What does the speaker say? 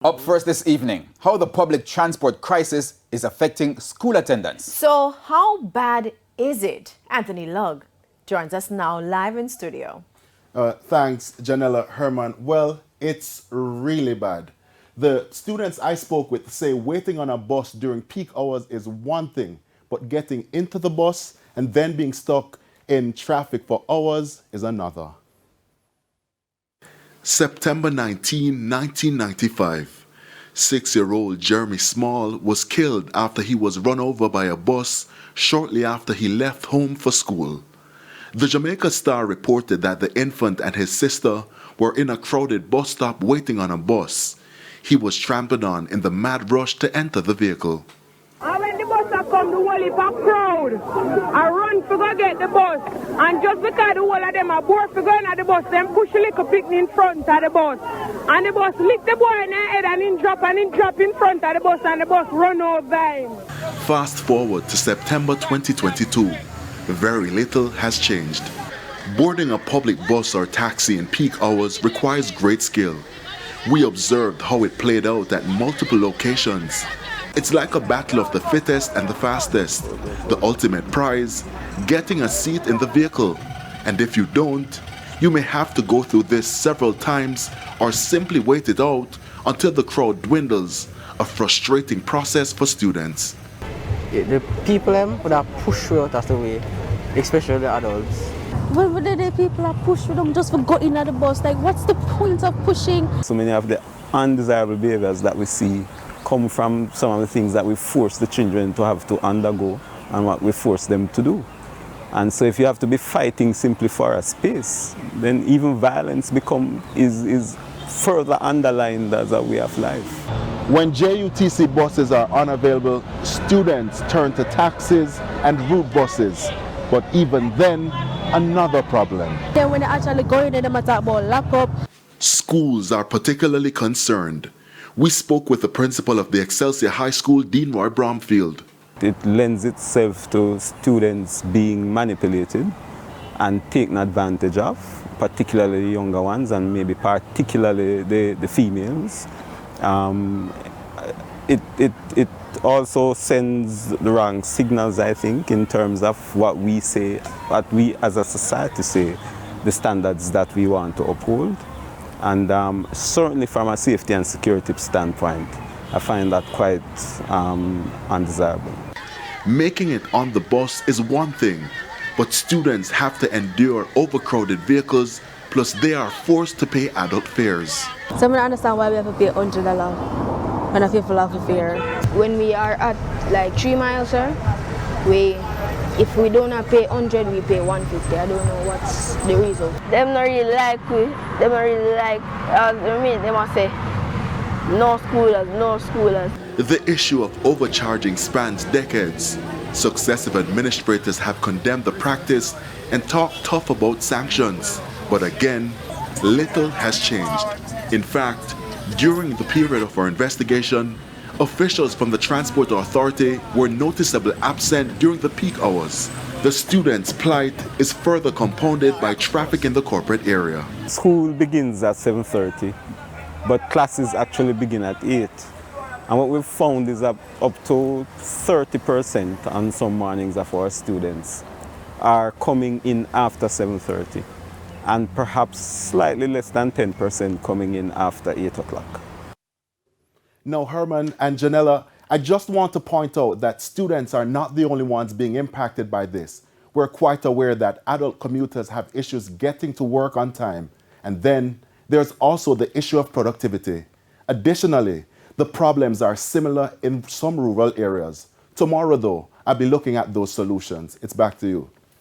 Up first this evening, how the public transport crisis is affecting school attendance. So how bad is it? Anthony Lugg joins us now live in studio. Thanks, Janella Herman. Well, it's really bad. The students I spoke with say waiting on a bus during peak hours is one thing, but getting into the bus and then being stuck in traffic for hours is another. September 19, 1995. 6-year-old Jeremy Small was killed after he was run over by a bus shortly after he left home for school. The Jamaica Star reported that the infant and his sister were in a crowded bus stop waiting on a bus. He was trampled on in the mad rush to enter the vehicle. And when the bus come, the whole heap of crowd, I run to go get the bus. And just because the whole of them are bored for going at the bus, them push a little picnic in front of the bus. And the bus lick the boy in the head and he drop in front of the bus and the bus run over him. Fast forward to September 2022. Very little has changed. Boarding a public bus or taxi in peak hours requires great skill. We observed how it played out at multiple locations. It's like a battle of the fittest and the fastest. The ultimate prize, getting a seat in the vehicle. And if you don't, you may have to go through this several times or simply wait it out until the crowd dwindles, a frustrating process for students. The people would have pushed you out of the way, especially the adults. When the people are pushed for them just for going at the bus, like what's the point of pushing? So many of the undesirable behaviors that we see come from some of the things that we force the children to have to undergo and what we force them to do. And so if you have to be fighting simply for a space, then even violence is further underlined as a way of life. When JUTC buses are unavailable, students turn to taxis and route buses. But even then, another problem. Then when they actually go in, they talk about lockup. Schools are particularly concerned. We spoke with the principal of the Excelsior High School, Dean Roy Bromfield. It lends itself to students being manipulated and taken advantage of, particularly the younger ones and maybe particularly the females. It also sends the wrong signals, I think, in terms of what we say, what we as a society say, the standards that we want to uphold. And certainly from a safety and security standpoint, I find that quite undesirable. Making it on the bus is one thing, but students have to endure overcrowded vehicles, plus they are forced to pay adult fares. So I don't understand why we have to pay $100 when people have to fare. When we are at like 3 miles, sir, if we don't pay 100, we pay 150. I don't know what's the reason. Them not really like we. Them not really like. They must say no schoolers. The issue of overcharging spans decades. Successive administrators have condemned the practice and talked tough about sanctions. But again, little has changed. In fact, during the period of our investigation, officials from the Transport Authority were noticeably absent during the peak hours. The students' plight is further compounded by traffic in the corporate area. School begins at 7:30, but classes actually begin at 8. And what we've found is that up to 30% on some mornings of our students are coming in after 7:30, and perhaps slightly less than 10% coming in after 8 o'clock. Now, Herman and Janella, I just want to point out that students are not the only ones being impacted by this. We're quite aware that adult commuters have issues getting to work on time. And then there's also the issue of productivity. Additionally, the problems are similar in some rural areas. Tomorrow, though, I'll be looking at those solutions. It's back to you.